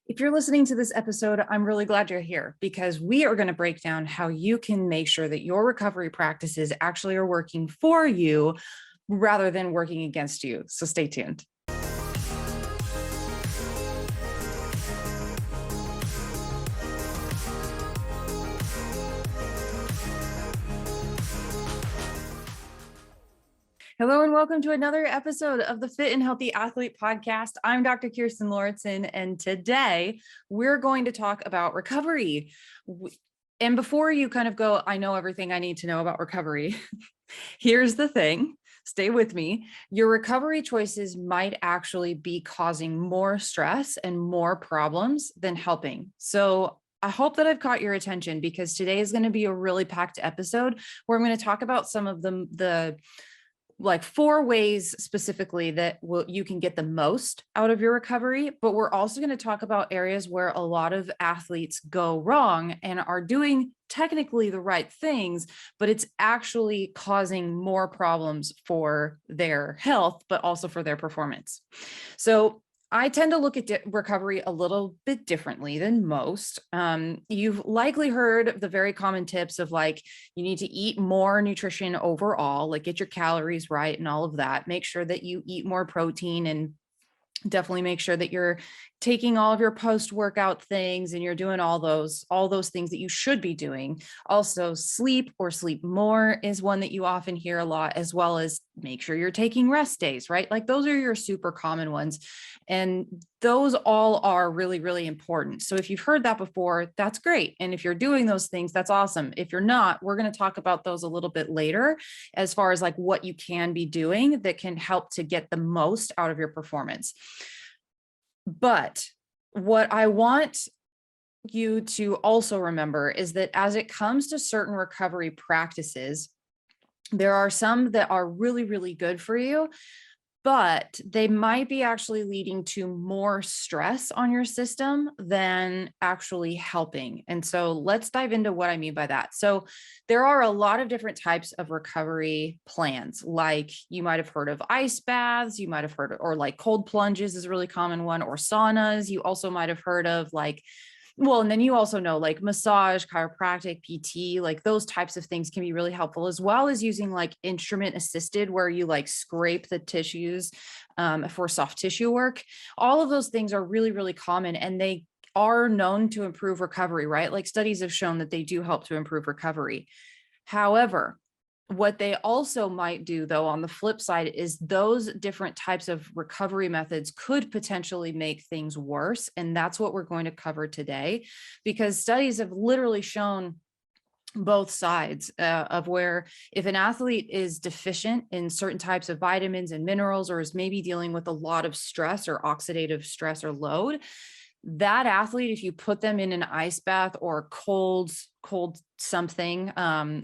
If you're listening to this episode, I'm really glad you're here because we are going to break down how you can make sure that your recovery practices actually are working for you rather than working against you. So stay tuned. Hello and welcome to another episode of the Fit and Healthy Athlete Podcast. I'm Dr. Kirsten Lauritsen, and today we're going to talk about recovery. And before you kind of go, I know everything I need to know about recovery. Here's the thing, stay with me. Your recovery choices might actually be causing more stress and more problems than helping. So I hope that I've caught your attention because today is going to be a really packed episode where I'm going to talk about some of the like 4 ways specifically that you can get the most out of your recovery. But we're also going to talk about areas where a lot of athletes go wrong and are doing technically the right things, but it's actually causing more problems for their health, but also for their performance. So I tend to look at recovery a little bit differently than most. You've likely heard the very common tips of like, you need to eat more nutrition overall, like get your calories right and all of that. Make sure that you eat more protein and definitely make sure that you're taking all of your post-workout things and you're doing all those things that you should be doing. Also, sleep or sleep more is one that you often hear a lot, as well as make sure you're taking rest days, right? Like those are your super common ones. And those all are really, really important. So if you've heard that before, that's great. And if you're doing those things, that's awesome. If you're not, we're going to talk about those a little bit later, as far as like what you can be doing that can help to get the most out of your performance. But what I want you to also remember is that as it comes to certain recovery practices, there are some that are really, really good for you, but they might be actually leading to more stress on your system than actually helping. And so let's dive into what I mean by that. So there are a lot of different types of recovery plans. Like you might have heard of ice baths, you might have heard of, or like cold plunges is a really common one, or saunas. You also might have heard of like, well, and then you also know like massage, chiropractic, PT, like those types of things can be really helpful, as well as using like instrument assisted, where you like scrape the tissues for soft tissue work. All of those things are really, really common, and they are known to improve recovery, right? Like studies have shown that they do help to improve recovery. However, what they also might do, though, on the flip side, is those different types of recovery methods could potentially make things worse. And that's what we're going to cover today, because studies have literally shown both sides of where if an athlete is deficient in certain types of vitamins and minerals, or is maybe dealing with a lot of stress or oxidative stress or load, that athlete, if you put them in an ice bath or cold something,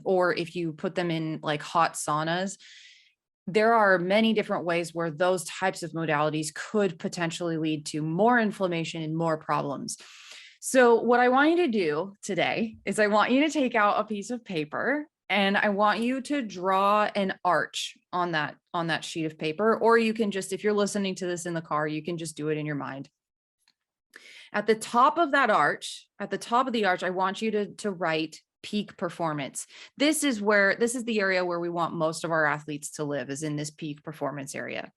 or if you put them in like hot saunas, there are many different ways where those types of modalities could potentially lead to more inflammation and more problems. So what I want you to do today is I want you to take out a piece of paper and I want you to draw an arch on that sheet of paper, or you can just, if you're listening to this in the car, you can just do it in your mind. At the top of that arch, at the top of the arch, I want you to write peak performance. This is the area where we want most of our athletes to live, is in this peak performance area.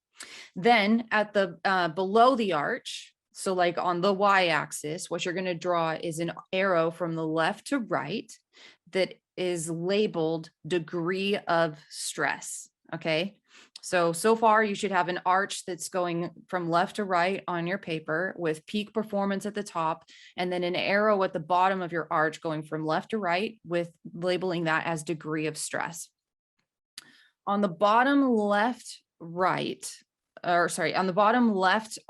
Then at the below the arch, so like on the y-axis, what you're going to draw is an arrow from the left to right that is labeled degree of stress. Okay. So far you should have an arch that's going from left to right on your paper with peak performance at the top, and then an arrow at the bottom of your arch going from left to right with labeling that as degree of stress. On the bottom left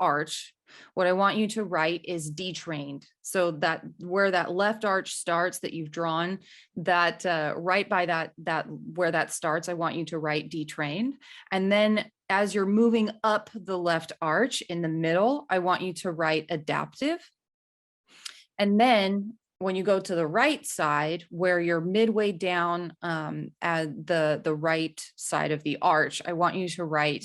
arch, what I want you to write is detrained. So that where that left arch starts that you've drawn, that right by that where that starts, I want you to write detrained. And then as you're moving up the left arch in the middle, I want you to write adaptive. And then when you go to the right side, where you're midway down at the right side of the arch, I want you to write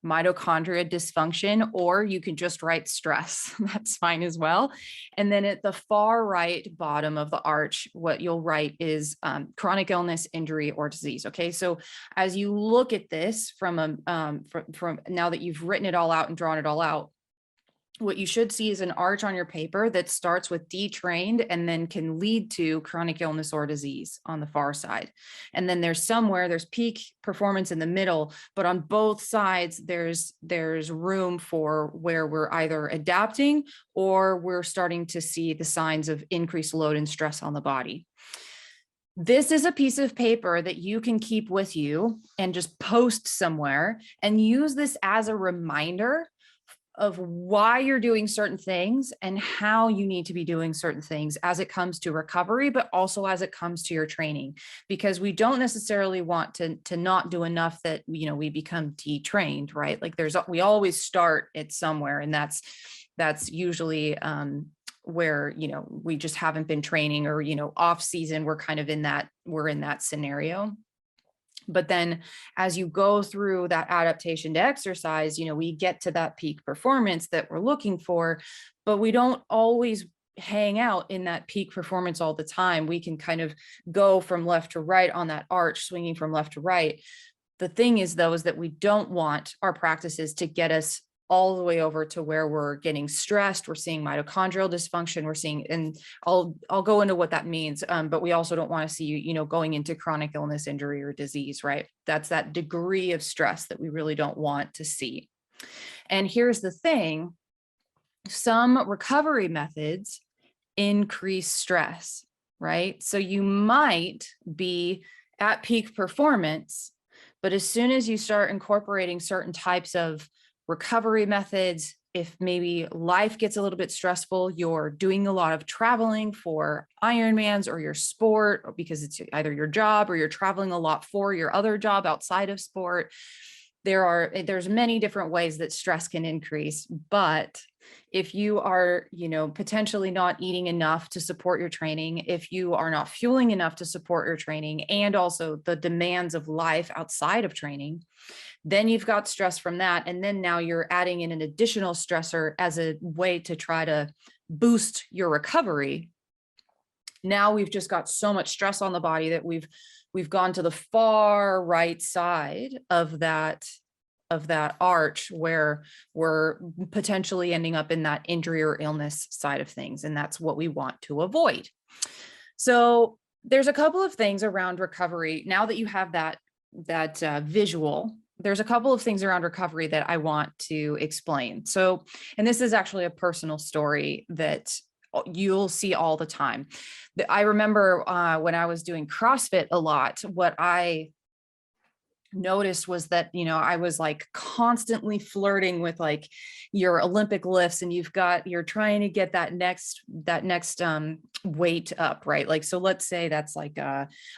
mitochondria dysfunction, or you can just write stress. That's fine as well. And then at the far right bottom of the arch, what you'll write is chronic illness, injury, or disease. Okay, so as you look at this from now that you've written it all out and drawn it all out, what you should see is an arch on your paper that starts with detrained and then can lead to chronic illness or disease on the far side. And then there's peak performance in the middle, but on both sides, there's room for where we're either adapting or we're starting to see the signs of increased load and stress on the body. This is a piece of paper that you can keep with you and just post somewhere and use this as a reminder of why you're doing certain things and how you need to be doing certain things as it comes to recovery, but also as it comes to your training, because we don't necessarily want to not do enough that, you know, we become detrained, right? Like we always start at somewhere, and that's usually where, you know, we just haven't been training, or, you know, off season, we're in that scenario. But then as you go through that adaptation to exercise, you know, we get to that peak performance that we're looking for, but we don't always hang out in that peak performance all the time. We can kind of go from left to right on that arch, swinging from left to right. The thing is, though, is that we don't want our practices to get us all the way over to where we're getting stressed. We're seeing mitochondrial dysfunction. We're seeing, and I'll go into what that means. But we also don't want to see, you know, going into chronic illness, injury, or disease, right? That's that degree of stress that we really don't want to see. And here's the thing. Some recovery methods increase stress, right? So you might be at peak performance, but as soon as you start incorporating certain types of recovery methods, if maybe life gets a little bit stressful, you're doing a lot of traveling for Ironmans or your sport, or because it's either your job or you're traveling a lot for your other job outside of sport, there's many different ways that stress can increase. But if you are, you know, potentially not eating enough to support your training, if you are not fueling enough to support your training, and also the demands of life outside of training, then you've got stress from that. And then now you're adding in an additional stressor as a way to try to boost your recovery. Now we've just got so much stress on the body that we've gone to the far right side of that arch, where we're potentially ending up in that injury or illness side of things. And that's what we want to avoid. So there's a couple of things around recovery. Now that you have that visual, there's a couple of things around recovery that I want to explain. So, and this is actually a personal story that you'll see all the time. I remember when I was doing CrossFit a lot, what I noticed was that, you know, I was like constantly flirting with like your Olympic lifts, and you're trying to get that next weight up, right? Like, so let's say that's like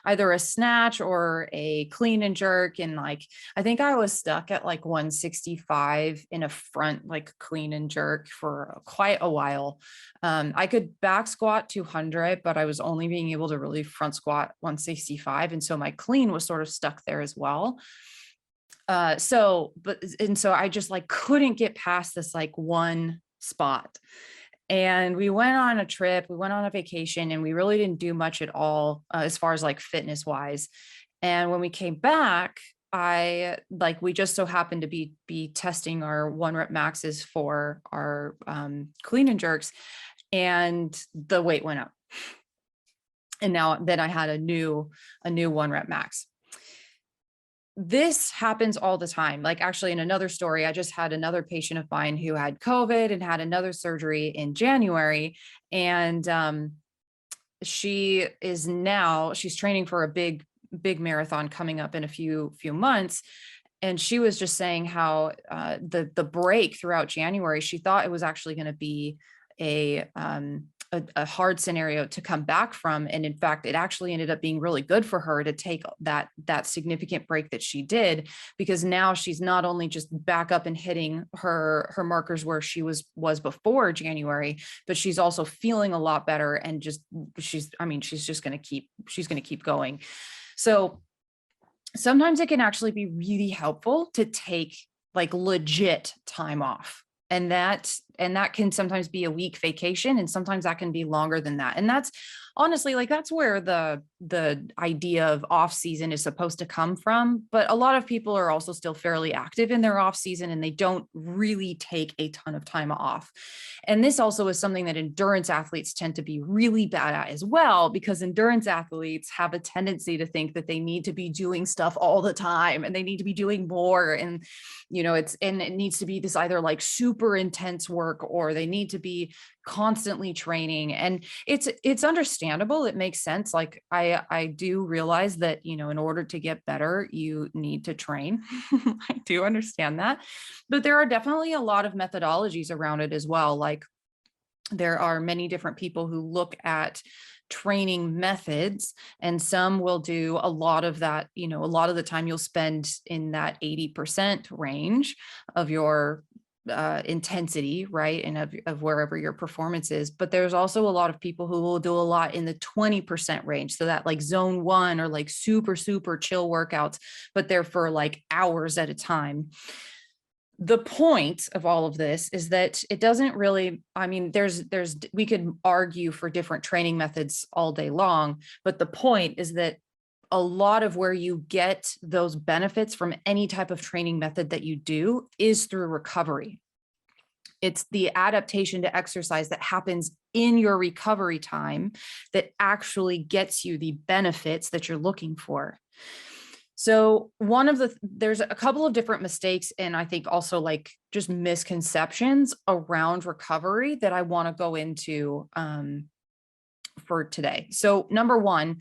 either a snatch or a clean and jerk. And like, I think I was stuck at like 165 in a front, like clean and jerk for quite a while. I could back squat 200, but I was only being able to really front squat 165. And so my clean was sort of stuck there as well. So I just like couldn't get past this like one spot. And we went on a trip, we went on a vacation, and we really didn't do much at all as far as like fitness wise. And when we came back, we just so happened to be testing our 1 rep maxes for our clean and jerks, and the weight went up. And then I had a new 1 rep max. This happens all the time. Like, actually, in another story, I just had another patient of mine who had COVID and had another surgery in January. And she's training for a big marathon coming up in a few months. And she was just saying how the break throughout January, she thought it was actually going to be a hard scenario to come back from. And in fact, it actually ended up being really good for her to take that significant break that she did, because now she's not only just back up and hitting her markers where she was before January, but she's also feeling a lot better. And she's going to keep going. So sometimes it can actually be really helpful to take like legit time off. And that can sometimes be a week vacation, and sometimes that can be longer than that. And that's honestly, like, that's where the idea of off season is supposed to come from. But a lot of people are also still fairly active in their off season, and they don't really take a ton of time off. And this also is something that endurance athletes tend to be really bad at as well, because endurance athletes have a tendency to think that they need to be doing stuff all the time, and they need to be doing more. And, it needs to be this either like super intense work, or they need to be constantly training. And it's understandable. It makes sense. Like, I do realize that, in order to get better, you need to train. I do understand that, but there are definitely a lot of methodologies around it as well. Like, there are many different people who look at training methods, and some will do a lot of that. A lot of the time you'll spend in that 80% range of your intensity, right? And of wherever your performance is. But there's also a lot of people who will do a lot in the 20% range. So that like zone 1, or like super, super chill workouts, but they're for like hours at a time. The point of all of this is that it doesn't really, we could argue for different training methods all day long, but the point is that a lot of where you get those benefits from any type of training method that you do is through recovery. It's the adaptation to exercise that happens in your recovery time that actually gets you the benefits that you're looking for. So there's a couple of different mistakes, and I think also like just misconceptions around recovery that I want to go into for today. So number one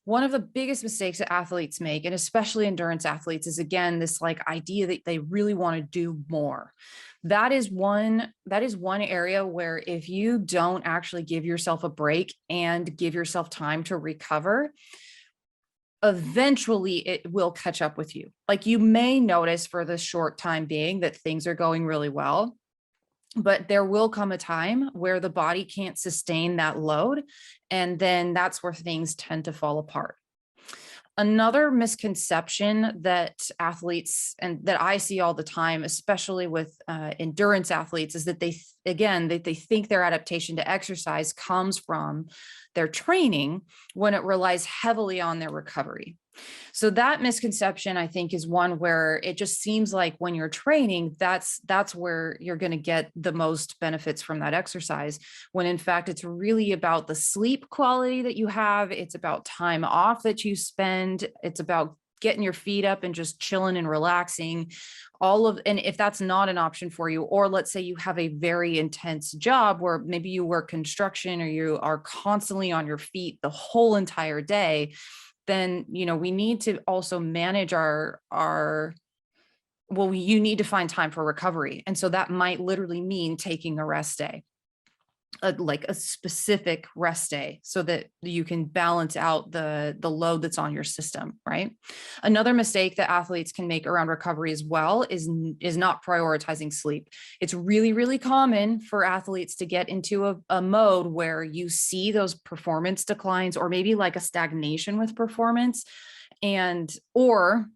of the biggest mistakes that athletes make, and especially endurance athletes, is again, this like idea that they really want to do more. That is one area where if you don't actually give yourself a break and give yourself time to recover, eventually it will catch up with you. Like, you may notice for the short time being that things are going really well, but there will come a time where the body can't sustain that load. And then that's where things tend to fall apart. Another misconception that athletes, and that I see all the time, especially with endurance athletes, is that they think their adaptation to exercise comes from their training, when it relies heavily on their recovery. So that misconception, I think, is one where it just seems like when you're training, that's where you're going to get the most benefits from that exercise, when in fact, it's really about the sleep quality that you have. It's about time off that you spend. It's about getting your feet up and just chilling and relaxing. And if that's not an option for you, or let's say you have a very intense job where maybe you work construction, or you are constantly on your feet the whole entire day, then, we need to also manage you need to find time for recovery. And so that might literally mean taking a rest day, like a specific rest day, so that you can balance out the load that's on your system, right? Another mistake that athletes can make around recovery as well is not prioritizing sleep. It's really, really common for athletes to get into a mode where you see those performance declines, or maybe like a stagnation with performance, or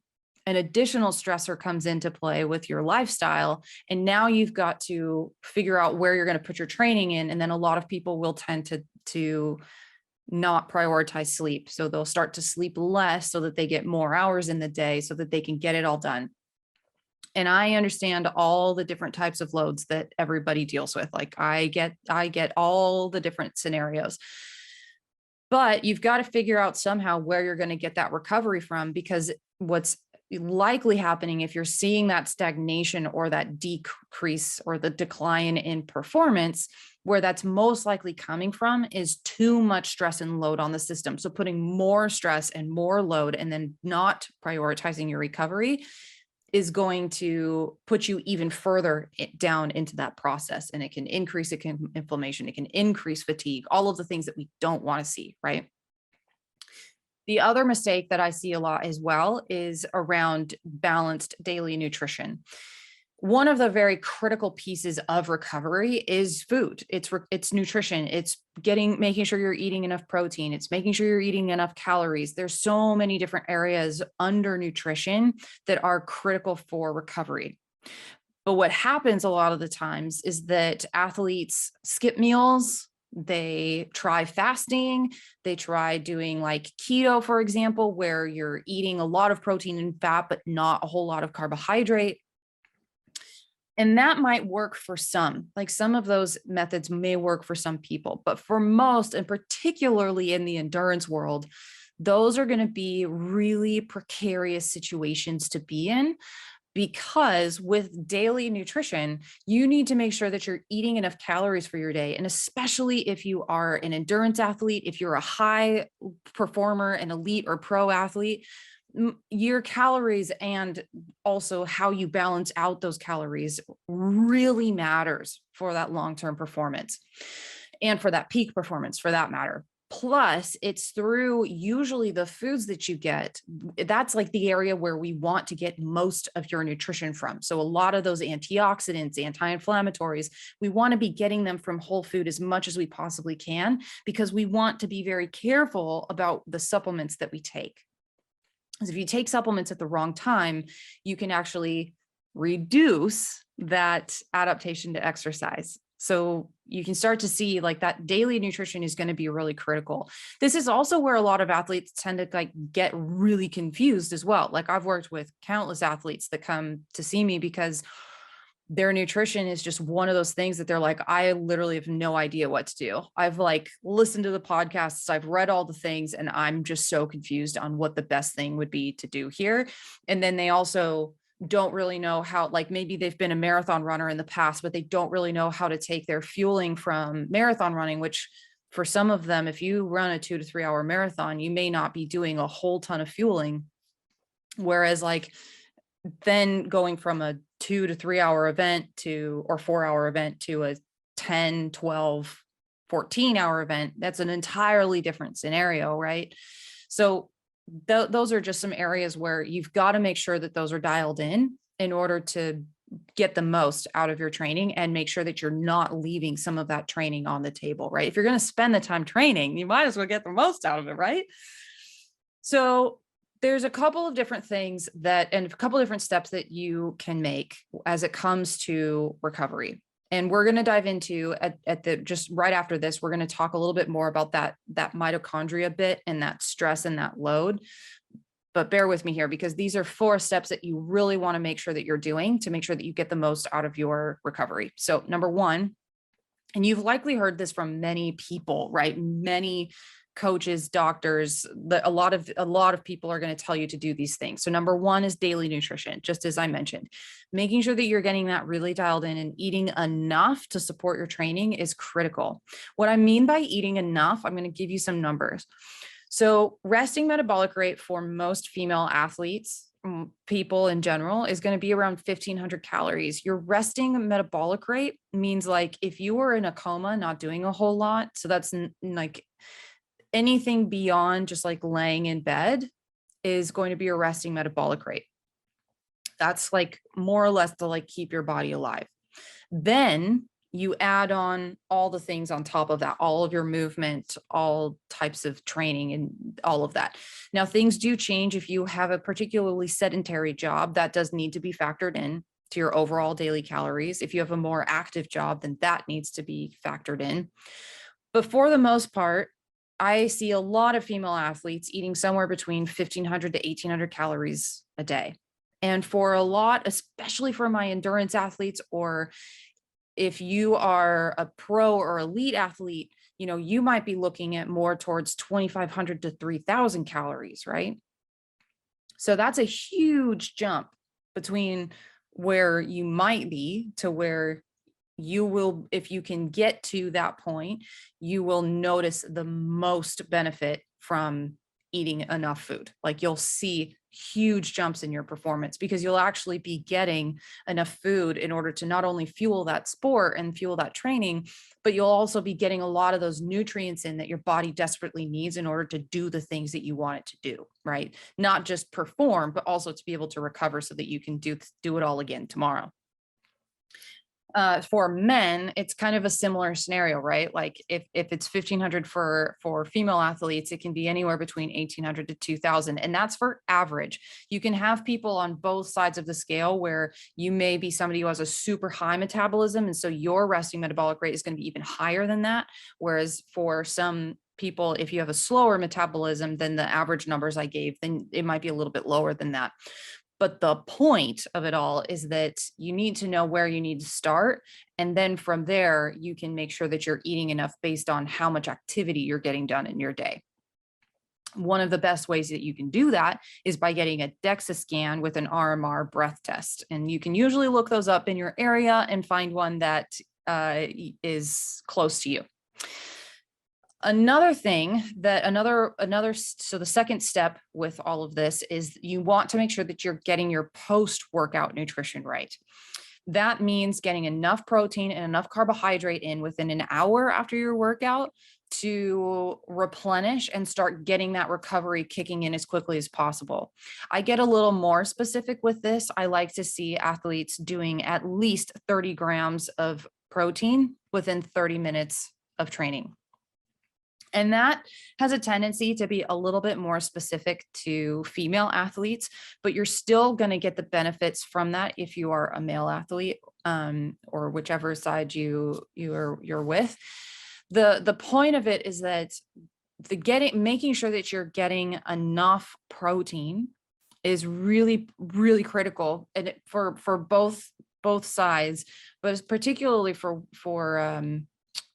an additional stressor comes into play with your lifestyle. And now you've got to figure out where you're going to put your training in. And then a lot of people will tend to not prioritize sleep. So they'll start to sleep less so that they get more hours in the day so that they can get it all done. And I understand all the different types of loads that everybody deals with. Like, I get all the different scenarios. But you've got to figure out somehow where you're going to get that recovery from, because what's likely happening, if you're seeing that stagnation or that decrease or the decline in performance, where that's most likely coming from is too much stress and load on the system. So putting more stress and more load and then not prioritizing your recovery is going to put you even further down into that process. And it can increase inflammation, it can increase fatigue, all of the things that we don't want to see, right? The other mistake that I see a lot as well is around balanced daily nutrition. One of the very critical pieces of recovery is food. It's nutrition. It's making sure you're eating enough protein. It's making sure you're eating enough calories. There's so many different areas under nutrition that are critical for recovery. But what happens a lot of the times is that athletes skip meals, they try fasting, they try doing like keto, for example, where you're eating a lot of protein and fat, but not a whole lot of carbohydrate. And that might work for some, like some of those methods may work for some people, but for most, and particularly in the endurance world, those are going to be really precarious situations to be in, because with daily nutrition, you need to make sure that you're eating enough calories for your day. And especially if you are an endurance athlete, if you're a high performer, an elite or pro athlete, your calories and also how you balance out those calories really matters for that long-term performance and for that peak performance for that matter. Plus, it's through usually the foods that you get. That's like the area where we want to get most of your nutrition from. So a lot of those antioxidants, anti-inflammatories, we want to be getting them from whole food as much as we possibly can, because we want to be very careful about the supplements that we take. Because if you take supplements at the wrong time, you can actually reduce that adaptation to exercise. So you can start to see like that daily nutrition is going to be really critical. This is also where a lot of athletes tend to like get really confused as well. Like I've worked with countless athletes that come to see me because their nutrition is just one of those things that they're like, I literally have no idea what to do. I've like listened to the podcasts, I've read all the things, and I'm just so confused on what the best thing would be to do here. And then they also don't really know how, like maybe they've been a marathon runner in the past, but they don't really know how to take their fueling from marathon running, which for some of them, if you run a 2 to 3 hour marathon, you may not be doing a whole ton of fueling. Whereas like then going from a 2 to 3 hour event to, or 4 hour event to a 10, 12, 14 hour event, that's an entirely different scenario, right? So those are just some areas where you've got to make sure that those are dialed in order to get the most out of your training and make sure that you're not leaving some of that training on the table, right? If you're going to spend the time training, you might as well get the most out of it, right? So there's a couple of different things that, and a couple of different steps that you can make as it comes to recovery. And we're going to dive into at the, just right after this, we're going to talk a little bit more about that mitochondria bit and that stress and that load. But bear with me here, because these are 4 steps that you really want to make sure that you're doing to make sure that you get the most out of your recovery. So number 1, and you've likely heard this from many people, right? Many coaches, doctors, a lot of people are going to tell you to do these things. So number 1 is daily nutrition, just as I mentioned. Making sure that you're getting that really dialed in and eating enough to support your training is critical. What I mean by eating enough, I'm going to give you some numbers. So resting metabolic rate for most female athletes, people in general, is going to be around 1,500 calories. Your resting metabolic rate means like if you were in a coma, not doing a whole lot. So that's like anything beyond just like laying in bed is going to be your resting metabolic rate. That's like more or less to like keep your body alive. Then you add on all the things on top of that, all of your movement, all types of training and all of that. Now, things do change. If you have a particularly sedentary job, that does need to be factored in to your overall daily calories. If you have a more active job, then that needs to be factored in. But for the most part, I see a lot of female athletes eating somewhere between 1,500 to 1,800 calories a day. And for a lot, especially for my endurance athletes, or if you are a pro or elite athlete, you know, you might be looking at more towards 2,500 to 3,000 calories, right? So that's a huge jump between where you might be to where you will, if you can get to that point, you will notice the most benefit from eating enough food. Like you'll see huge jumps in your performance because you'll actually be getting enough food in order to not only fuel that sport and fuel that training, but you'll also be getting a lot of those nutrients in that your body desperately needs in order to do the things that you want it to do, right? Not just perform, but also to be able to recover so that you can do it all again tomorrow. For men, it's kind of a similar scenario, right? Like if it's 1,500 for female athletes, it can be anywhere between 1,800 to 2,000, and that's for average. You can have people on both sides of the scale where you may be somebody who has a super high metabolism, and so your resting metabolic rate is going to be even higher than that. Whereas for some people, if you have a slower metabolism than the average numbers I gave, then it might be a little bit lower than that. But the point of it all is that you need to know where you need to start. And then from there, you can make sure that you're eating enough based on how much activity you're getting done in your day. One of the best ways that you can do that is by getting a Dexa scan with an RMR breath test. And you can usually look those up in your area and find one that is close to you. Another thing that so the second step with all of this is you want to make sure that you're getting your post-workout nutrition right. That means getting enough protein and enough carbohydrate in within an hour after your workout to replenish and start getting that recovery kicking in as quickly as possible. I get a little more specific with this. I like to see athletes doing at least 30 grams of protein within 30 minutes of training. And that has a tendency to be a little bit more specific to female athletes, but you're still going to get the benefits from that if you are a male athlete, or whichever side you're with. The point of it is that making sure that you're getting enough protein is really, really critical, and for both sides, but particularly for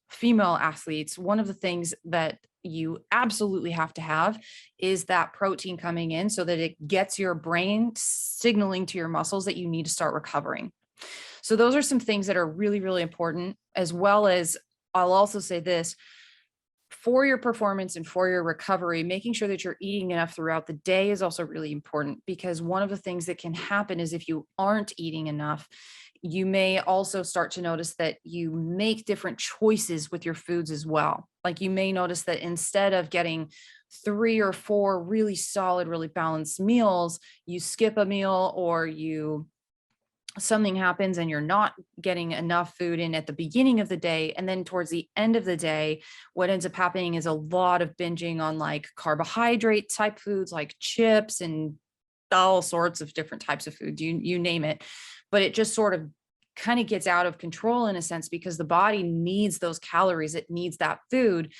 female athletes. One of the things that you absolutely have to have is that protein coming in so that it gets your brain signaling to your muscles that you need to start recovering. So those are some things that are really, really important, as well as I'll also say this: for your performance and for your recovery, making sure that you're eating enough throughout the day is also really important, because one of the things that can happen is if you aren't eating enough, you may also start to notice that you make different choices with your foods as well. Like you may notice that instead of getting 3 or 4 really solid, really balanced meals, you skip a meal, or something happens and you're not getting enough food in at the beginning of the day. And then towards the end of the day, what ends up happening is a lot of binging on like carbohydrate type foods like chips and all sorts of different types of food, you name it. But it just sort of kind of gets out of control in a sense, because the body needs those calories. It needs that food.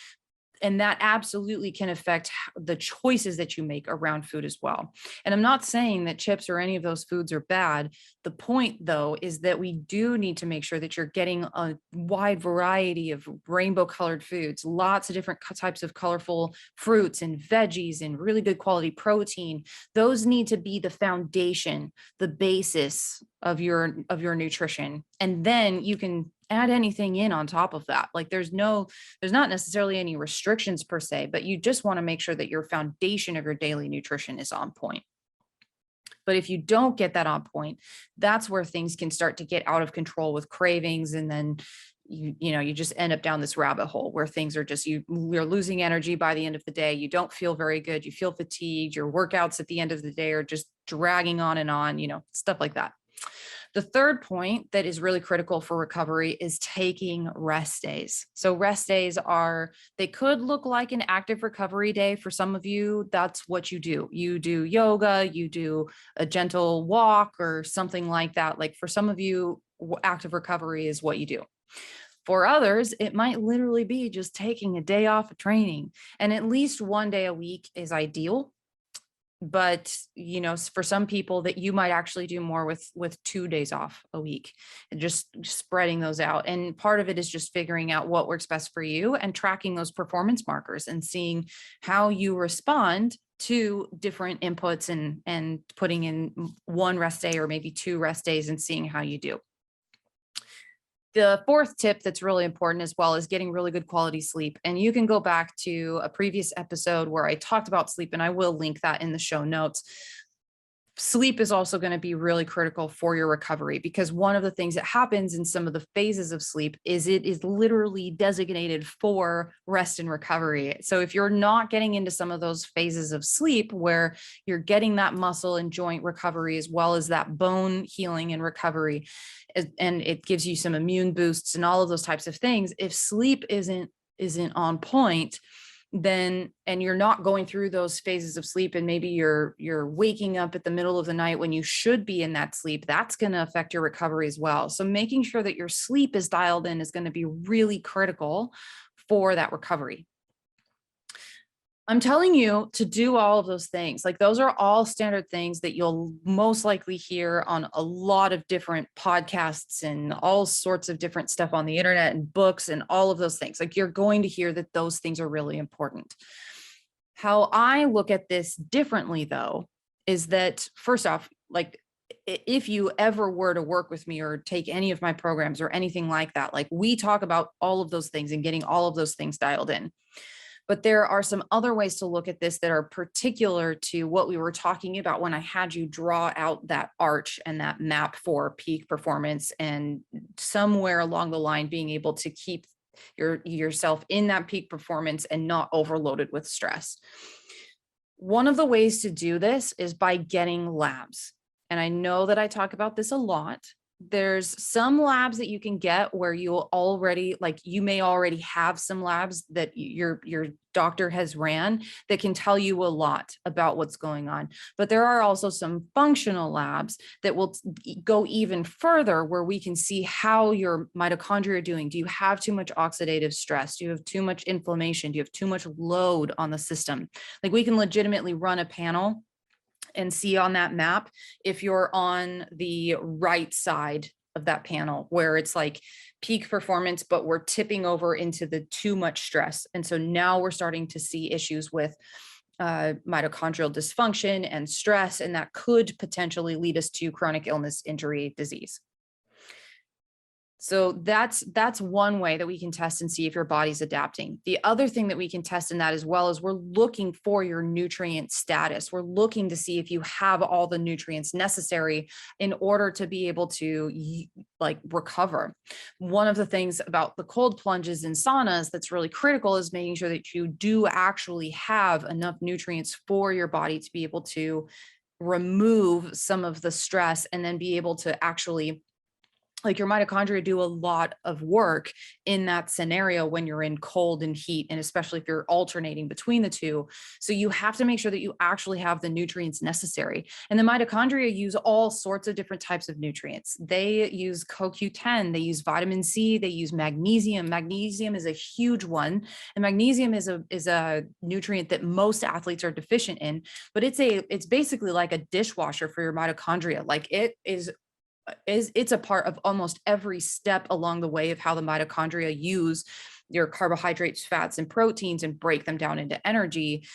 And that absolutely can affect the choices that you make around food as well. And I'm not saying that chips or any of those foods are bad. The point, though, is that we do need to make sure that you're getting a wide variety of rainbow colored foods, lots of different types of colorful fruits and veggies and really good quality protein. Those need to be the foundation, the basis of your nutrition. And then you can add anything in on top of that. Like there's not necessarily any restrictions per se, but you just want to make sure that your foundation of your daily nutrition is on point. But if you don't get that on point, that's where things can start to get out of control with cravings. And then you just end up down this rabbit hole where things are just, you're losing energy by the end of the day. You don't feel very good. You feel fatigued. Your workouts at the end of the day are just dragging on, stuff like that. The third point that is really critical for recovery is taking rest days. So rest days they could look like an active recovery day. For some of you, that's what you do. You do yoga, you do a gentle walk or something like that. Like for some of you, active recovery is what you do. For others, it might literally be just taking a day off of training, and at least one day a week is ideal. But, for some people that you might actually do more with 2 days off a week and just spreading those out. And part of it is just figuring out what works best for you and tracking those performance markers and seeing how you respond to different inputs and putting in 1 rest day or maybe 2 rest days and seeing how you do. The fourth tip that's really important as well is getting really good quality sleep. And you can go back to a previous episode where I talked about sleep, and I will link that in the show notes. sleep is also going to be really critical for your recovery, because one of the things that happens in some of the phases of sleep is it is literally designated for rest and recovery. So if you're not getting into some of those phases of sleep where you're getting that muscle and joint recovery as well as that bone healing and recovery, and it gives you some immune boosts and all of those types of things, if sleep isn't on point, then, and you're not going through those phases of sleep, and maybe you're waking up at the middle of the night when you should be in that sleep, that's going to affect your recovery as well. So making sure that your sleep is dialed in is going to be really critical for that recovery. I'm telling you to do all of those things. Like, those are all standard things that you'll most likely hear on a lot of different podcasts and all sorts of different stuff on the internet and books and all of those things. Like, you're going to hear that those things are really important. How I look at this differently, though, is that first off, like, if you ever were to work with me or take any of my programs or anything like that, like, we talk about all of those things and getting all of those things dialed in. But there are some other ways to look at this that are particular to what we were talking about when I had you draw out that arch and that map for peak performance, and somewhere along the line being able to keep yourself in that peak performance and not overloaded with stress. One of the ways to do this is by getting labs. And I know that I talk about this a lot. There's some labs that you can get where you'll already, like, you may already have some labs that your doctor has ran that can tell you a lot about what's going on. But there are also some functional labs that will go even further, where we can see how your mitochondria are doing. Do you have too much oxidative stress? Do you have too much inflammation? Do you have too much load on the system? Like, we can legitimately run a panel and see on that map if you're on the right side of that panel, where it's like peak performance, but we're tipping over into the too much stress. And so now we're starting to see issues with mitochondrial dysfunction and stress, and that could potentially lead us to chronic illness, injury, disease. So that's one way that we can test and see if your body's adapting. The other thing that we can test in that as well is we're looking for your nutrient status. We're looking to see if you have all the nutrients necessary in order to be able to like recover. One of the things about the cold plunges and saunas that's really critical is making sure that you do actually have enough nutrients for your body to be able to remove some of the stress, and then be able to actually, like, your mitochondria do a lot of work in that scenario when you're in cold and heat, and especially if you're alternating between the two. So you have to make sure that you actually have the nutrients necessary. And the mitochondria use all sorts of different types of nutrients. They use CoQ10, they use vitamin C, they use magnesium. Magnesium is a huge one. And magnesium is a nutrient that most athletes are deficient in, but it's basically like a dishwasher for your mitochondria. Like, it's a part of almost every step along the way of how the mitochondria use your carbohydrates, fats, and proteins and break them down into energy.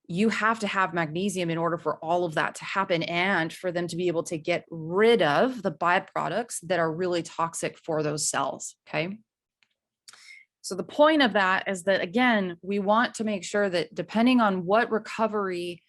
You have to have magnesium in order for all of that to happen, and for them to be able to get rid of the byproducts that are really toxic for those cells. Okay. So the point of that is that, again, we want to make sure that depending on what recovery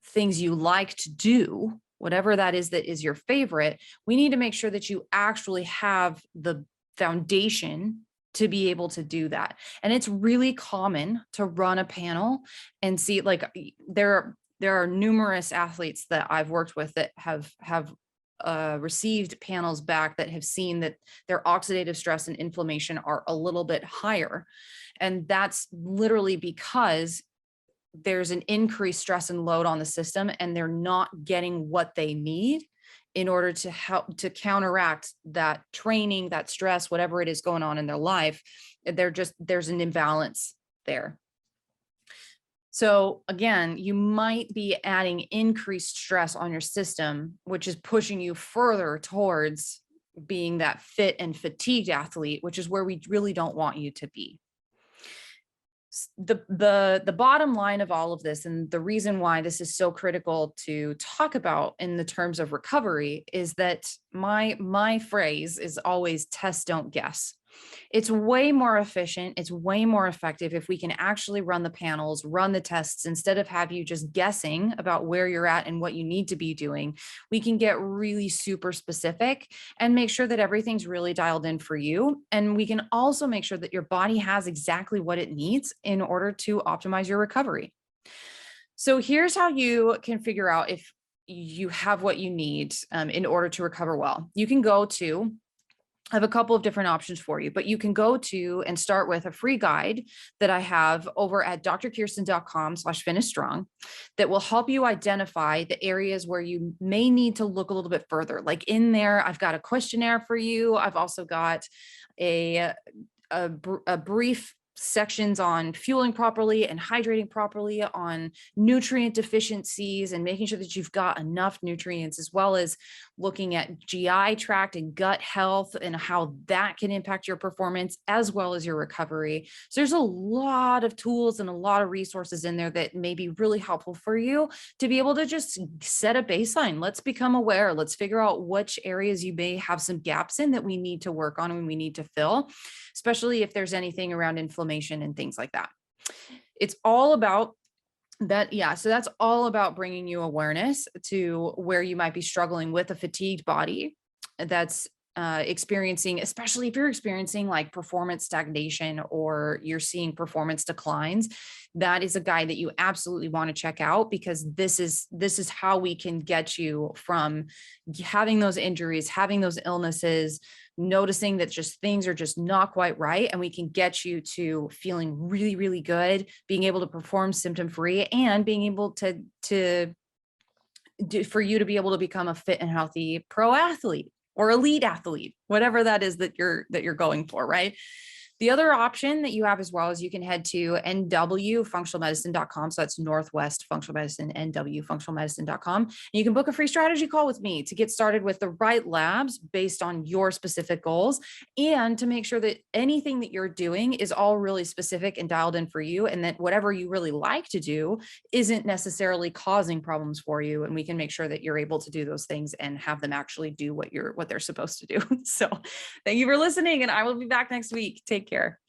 things you like to do, whatever that is your favorite, we need to make sure that you actually have the foundation to be able to do that. And it's really common to run a panel and see, like, there are numerous athletes that I've worked with that have received panels back that have seen that their oxidative stress and inflammation are a little bit higher. And that's literally because there's an increased stress and load on the system, and they're not getting what they need in order to help to counteract that training, that stress, whatever it is going on in their life. There's an imbalance there. So again, you might be adding increased stress on your system, which is pushing you further towards being that fit and fatigued athlete, which is where we really don't want you to be. The bottom line of all of this, and the reason why this is so critical to talk about in the terms of recovery, is that my phrase is always test, don't guess. It's way more efficient. It's way more effective if we can actually run the panels, run the tests, instead of have you just guessing about where you're at and what you need to be doing. We can get really super specific and make sure that everything's really dialed in for you. And we can also make sure that your body has exactly what it needs in order to optimize your recovery. So here's how you can figure out if you have what you need in order to recover well. You can go to I have a couple of different options for you, but you can go to and start with a free guide that I have over at drkirsten.com/finistrong that will help you identify the areas where you may need to look a little bit further. Like in there, I've got a questionnaire for you. I've also got a brief sections on fueling properly and hydrating properly, on nutrient deficiencies and making sure that you've got enough nutrients, as well as looking at GI tract and gut health and how that can impact your performance as well as your recovery. So there's a lot of tools and a lot of resources in there that may be really helpful for you to be able to just set a baseline. Let's become aware. Let's figure out which areas you may have some gaps in that we need to work on and we need to fill, especially if there's anything around inflammation and things like that. It's all about that. Yeah. So that's all about bringing you awareness to where you might be struggling with a fatigued body that's experiencing, especially if you're experiencing like performance stagnation or you're seeing performance declines. That is a guide that you absolutely want to check out, because this is how we can get you from having those injuries, having those illnesses, noticing that just things are just not quite right, and we can get you to feeling really, really good, being able to perform symptom free, and being able to for you to be able to become a fit and healthy pro athlete or elite athlete, whatever that is that you're going for, right? The other option that you have as well is you can head to nwfunctionalmedicine.com. So that's Northwest Functional Medicine, nwfunctionalmedicine.com. And you can book a free strategy call with me to get started with the right labs based on your specific goals, and to make sure that anything that you're doing is all really specific and dialed in for you, and that whatever you really like to do isn't necessarily causing problems for you. And we can make sure that you're able to do those things and have them actually do what they're supposed to do. So thank you for listening, and I will be back next week. Take care.